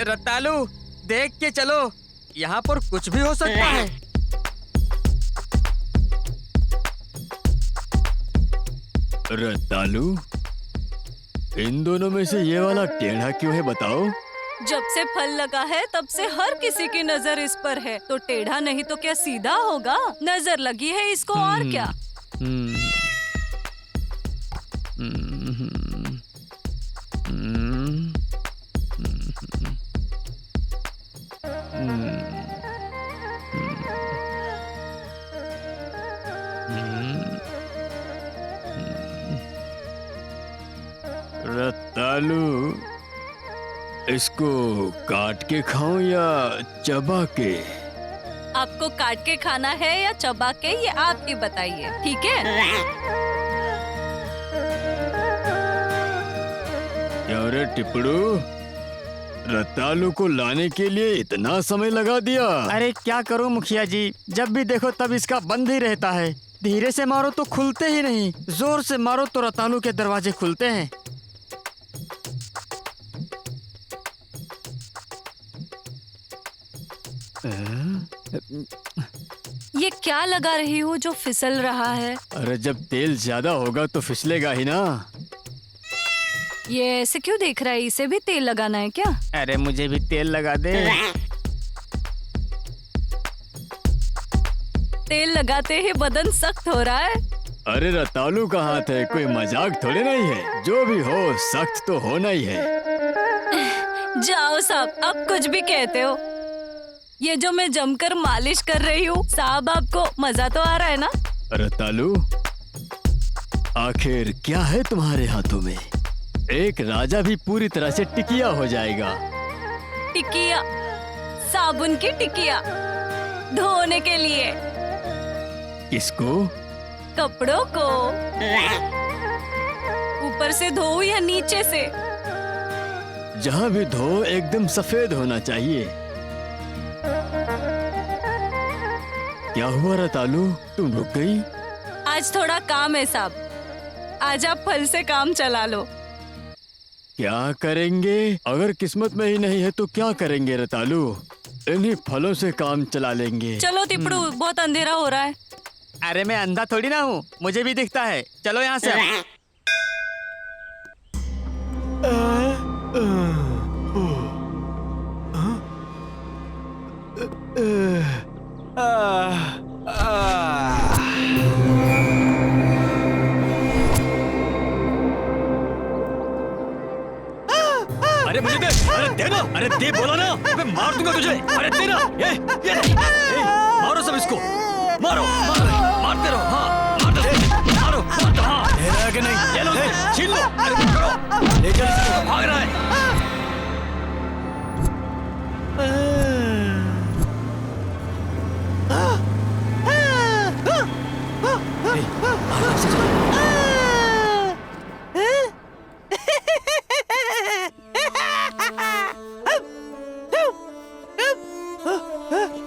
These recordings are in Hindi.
रतालू देख के चलो, यहाँ पर कुछ भी हो सकता है। रतालू, इन दोनों में से ये वाला टेढ़ा क्यों है बताओ? जब से फल लगा है तब से हर किसी की नजर इस पर है, तो टेढ़ा नहीं तो क्या सीधा होगा? नजर लगी है इसको और क्या। रतालू, इसको काट के खाऊं या चबा के? आपको काट के खाना है या चबा के, ये आप ही बताइए, ठीक है? क्या रे टिपड़ू, रतालू को लाने के लिए इतना समय लगा दिया? अरे क्या करूं मुखिया जी, जब भी देखो तब इसका बंद ही रहता है। धीरे से मारो तो खुलते ही नहीं, जोर से मारो तो रतालू के दरवाजे खुलते हैं। ये क्या लगा रही हो जो फिसल रहा है? अरे जब तेल ज्यादा होगा तो फिसलेगा ही ना। ये ऐसे क्यों देख रहा है? इसे भी तेल लगाना है क्या? अरे मुझे भी तेल लगा दे। तेल लगाते ही बदन सख्त हो रहा है। अरे रतालू का हाथ है, कोई मजाक थोड़े नहीं है। जो भी हो सख्त तो होना ही है। जाओ साहब, अब कुछ भी कहते हो। ये जो मैं जमकर मालिश कर रही हूँ, साहब आपको मजा तो आ रहा है ना? रतालू, आखिर क्या है तुम्हारे हाथों में? एक राजा भी पूरी तरह से टिकिया हो जाएगा। टिकिया? साबुन की टिकिया धोने के लिए। किसको? कपड़ों को। ऊपर से धो या नीचे से? जहाँ भी धो एकदम सफेद होना चाहिए। क्या हुआ रतालू, तुम रुक गई? आज थोड़ा काम है साहब, आज आप फल से काम चला लो। क्या करेंगे? अगर किस्मत में ही नहीं है तो क्या करेंगे रतालू? इन्हीं फलों से काम चला लेंगे। चलो टिपड़ू, बहुत अंधेरा हो रहा है। अरे मैं अंधा थोड़ी ना हूँ, मुझे भी दिखता है। चलो यहाँ से। अरे मुझे दे, अरे दे ना, अरे दे बोला ना, मैं मार दूंगा तुझे। अरे दे ना, ये मारो सब इसको, मारो, मारते रहो, हाँ, मारो, हाँ, दे कि नहीं? ये लो, छीन लो, अरे पकड़ो, ले चल इसको, भाग रहा है। आराम से चलो।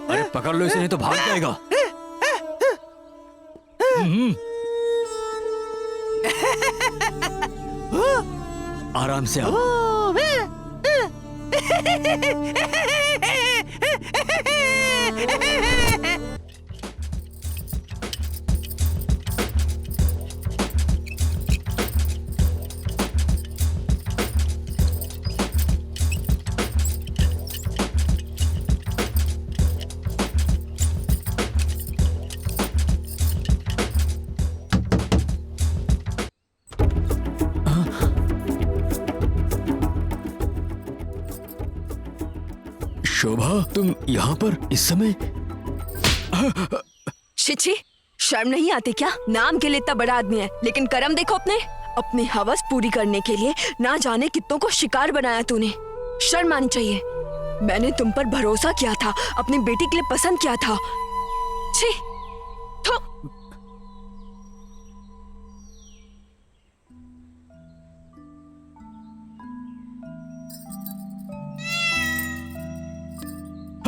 अरे पकड़ लो इसे, नहीं तो भाग जाएगा। आराम से आओ। शोभा, तुम यहाँ पर इस समय? छिछी, शर्म नहीं आती क्या? नाम के लिए इतना बड़ा आदमी है, लेकिन कर्म देखो अपनी हवस पूरी करने के लिए ना जाने कितनों को शिकार बनाया तूने। शर्म आनी चाहिए। मैंने तुम पर भरोसा किया था, अपनी बेटी के लिए पसंद किया था। छी, थू।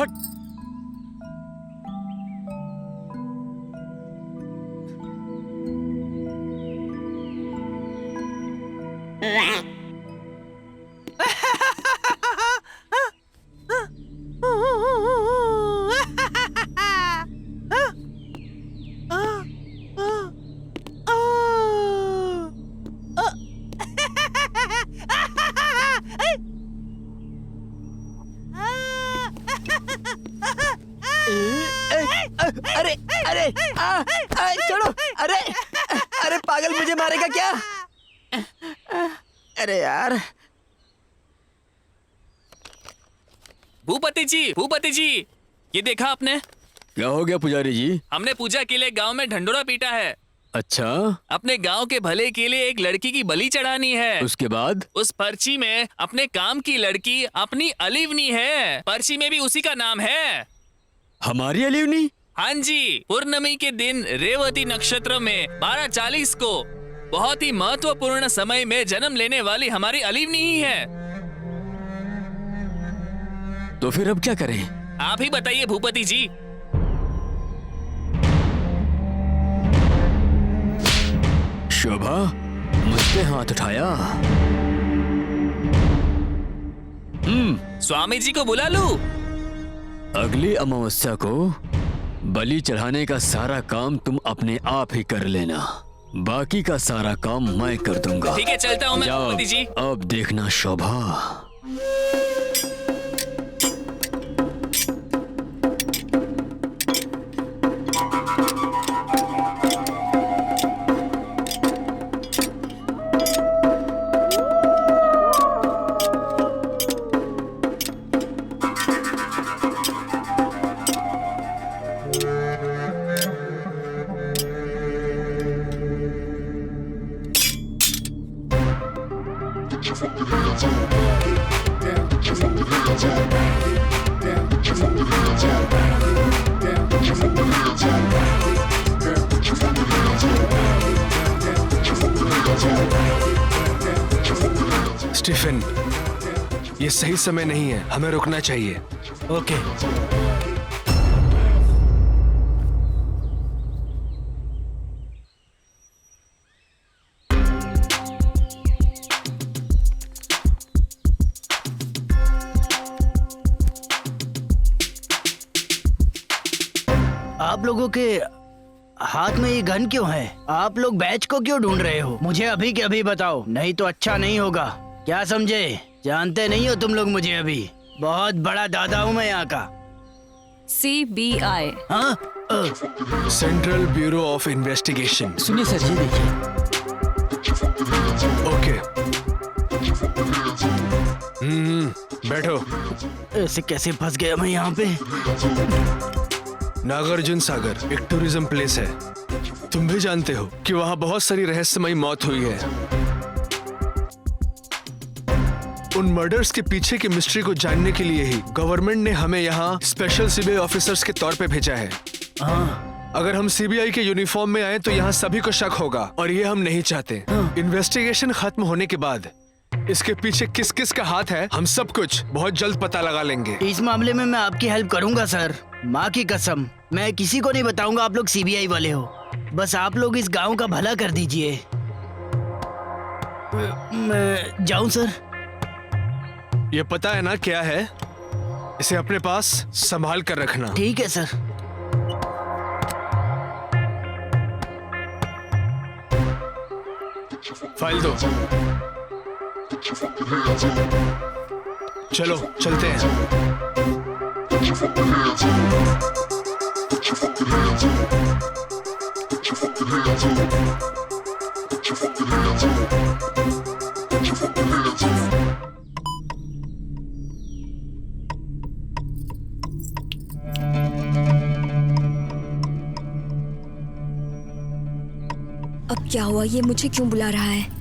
हट। अरे अरे छोड़ो। अरे अरे पागल, मुझे मारेगा क्या? अरे यार। भूपति जी, ये देखा आपने? क्या हो गया पुजारी जी? हमने पूजा के लिए गांव में ढंडोरा पीटा है। अच्छा, अपने गांव के भले के लिए एक लड़की की बलि चढ़ानी है। उसके बाद? उस पर्ची में अपने काम की लड़की अपनी अलीवनी है। पर्ची में भी उसी का नाम है। हमारी अलीवनी? हाँ जी, पूर्णमी के दिन रेवती नक्षत्र में 12:40 को बहुत ही महत्वपूर्ण समय में जन्म लेने वाली हमारी अलीवनी ही है। तो फिर अब क्या करें? आप ही बताइए भूपति जी। शोभा, मुझ पे हाथ उठाया। स्वामी जी को बुला लूं? अगली अमावस्या को बलि चढ़ाने का सारा काम तुम अपने आप ही कर लेना, बाकी का सारा काम मैं कर दूंगा। ठीक है, चलता हूँ मैं जाओ, भूपति जी। अब देखना शोभा। स्टीफन, ये सही समय नहीं है, हमें रुकना चाहिए। ओके। आप लोगों के हाथ में ये गन क्यों है? आप लोग बैच को क्यों ढूंढ रहे हो? मुझे अभी के अभी बताओ, नहीं तो अच्छा नहीं होगा। क्या समझे? जानते नहीं हो तुम लोग मुझे अभी। बहुत बड़ा दादा हूँ मैं यहाँ का। CBI। हाँ? Central bureau of investigation. सुनिए सर जी, देखिए। ओके। बैठो। ऐसे कैसे फंस गया मैं यहाँ पे? नागार्जुन सागर एक टूरिज्म प्लेस है। तुम भी जानते हो कि वहाँ बहुत सारी रहस्यमयी मौत हुई है। उन मर्डर्स के पीछे की मिस्ट्री को जानने के लिए ही गवर्नमेंट ने हमें यहाँ स्पेशल सीबीआई ऑफिसर्स के तौर पे भेजा है। हाँ। अगर हम सीबीआई के यूनिफॉर्म में आए तो यहाँ सभी को शक होगा और ये हम नहीं चाहते। इन्वेस्टिगेशन खत्म होने के बाद इसके पीछे किस किस का हाथ है, हम सब कुछ बहुत जल्द पता लगा लेंगे। इस मामले में मैं आपकी हेल्प करूंगा सर, माँ की कसम। मैं किसी को नहीं बताऊंगा आप लोग सीबीआई वाले हो। बस आप लोग इस गांव का भला कर दीजिए। मैं जाऊं सर? ये पता है ना क्या है? इसे अपने पास संभाल कर रखना। ठीक है सर। फाइल दो। चलो चलते हैं। अब क्या हुआ? ये मुझे क्यों बुला रहा है?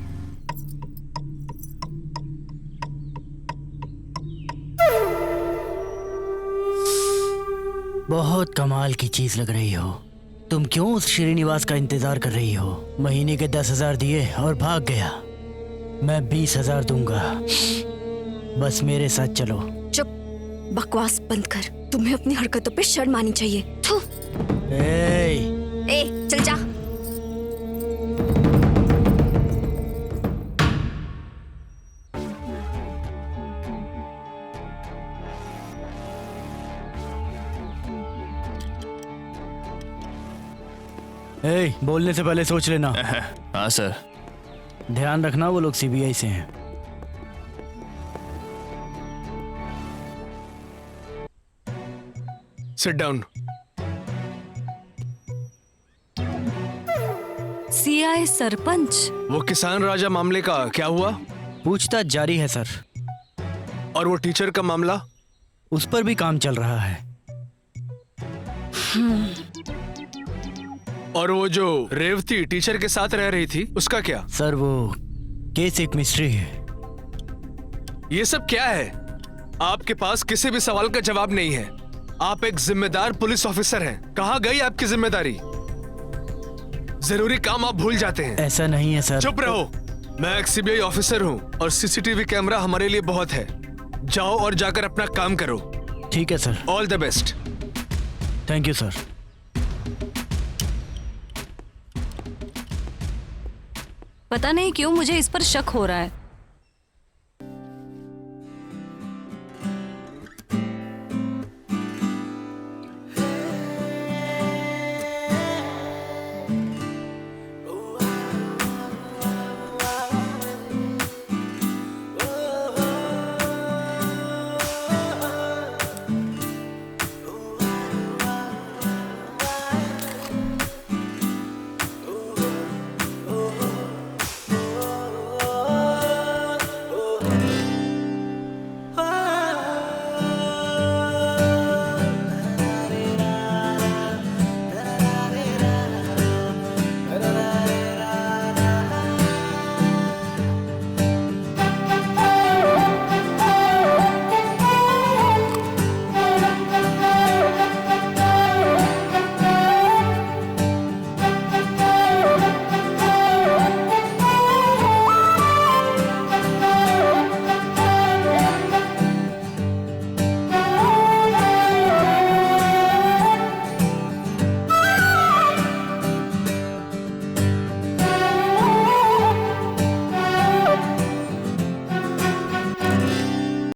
बहुत कमाल की चीज लग रही हो। तुम क्यों उस श्रीनिवास का इंतजार कर रही हो? महीने के 10,000 दिए और भाग गया। मैं 20,000 दूंगा, बस मेरे साथ चलो। चुप, बकवास बंद कर। तुम्हें अपनी हरकतों पे शर्म आनी चाहिए। थू। ए, चल जा। बोलने से पहले सोच लेना। हाँ सर। ध्यान रखना वो लोग सीबीआई से हैं। Sit down. सीआई सरपंच। वो किसान राजा मामले का क्या हुआ? पूछताछ जारी है सर। और वो टीचर का मामला? उस पर भी काम चल रहा है। और वो जो रेवती टीचर के साथ रह रही थी उसका क्या? सर वो केस एक मिस्ट्री है। ये सब क्या है? आपके पास किसी भी सवाल का जवाब नहीं है। आप एक जिम्मेदार पुलिस ऑफिसर हैं। कहाँ गई आपकी जिम्मेदारी? जरूरी काम आप भूल जाते हैं। ऐसा नहीं है सर। चुप रहो। मैं एक सीबीआई ऑफिसर हूँ और सीसीटीवी कैमरा हमारे लिए बहुत है। जाओ और जाकर अपना काम करो। ठीक है sir. All the best. Thank you sir. पता नहीं क्यों मुझे इस पर शक हो रहा है।